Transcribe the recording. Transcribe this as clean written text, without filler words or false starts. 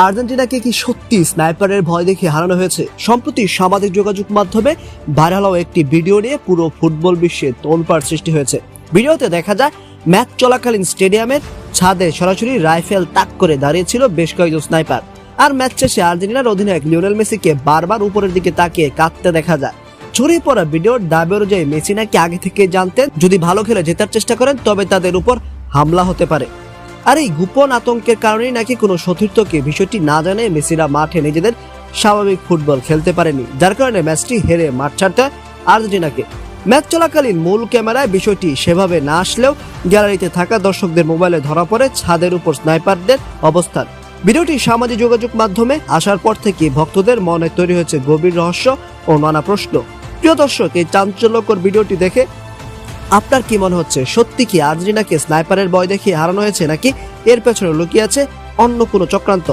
আর্জেন্টিনাকে কি সত্যি স্নাইপারের ভয় দেখে হারানো হয়েছে? সম্প্রতি সামাজিক যোগাযোগ মাধ্যমে ভাইরাল হওয়া একটি ভিডিও নিয়ে পুরো ফুটবল বিশ্বে তোলপাড় সৃষ্টি হয়েছে। ভিডিওতে দেখা যায় ম্যাচ চলাকালীন স্টেডিয়ামের ছাদে সরাসরি রাইফেল তাক করে দাঁড়িয়েছিল বেশ কয়েকজন স্নাইপার। আর ম্যাচ শেষে আর্জেন্টিনার অধিনায়ক লিওনেল মেসিকে বারবার উপরের দিকে তাকিয়ে কাঁদতে দেখা যায়। ছড়িয়ে পড়া ভিডিওর দাবি অনুযায়ী মেসি নাকি আগে থেকে জানতেন যদি ভালো খেলে জেতার চেষ্টা করেন তবে তাদের উপর হামলা হতে পারে। আর এই গোপন আতঙ্কের কারণেই নাকি কোনো সতীর্থকে বিষয়টি না জানে মেসিরা মাঠে নিজেদের স্বাভাবিক ফুটবল খেলতে পারেনি, যার কারণে ম্যাচটি হেরে মাঠ ছাড়তে হয় আর্জেন্টিনাকে। ম্যাচ চলাকালীন মূল ক্যামেরায় বিষয়টি সেভাবে না আসলেও গ্যালারিতে থাকা দর্শকদের মোবাইলে ধরা পড়ে ছাদের উপর স্নাইপারদের অবস্থান। ভিডিওটি সামাজিক যোগাযোগ মাধ্যমে আসার পর থেকে ভক্তদের মনে তৈরি হয়েছে গভীর রহস্য ও নানা প্রশ্ন। প্রিয় দর্শক, এই চাঞ্চল্যকর ভিডিওটি দেখে আপনার কি মনে হচ্ছে? সত্যি কি আর্জেন্টিনাকে স্নাইপারের ভয় দেখিয়ে হারানো হয়েছে, নাকি এর পেছনে লুকিয়ে আছে অন্য কোনো চক্রান্ত?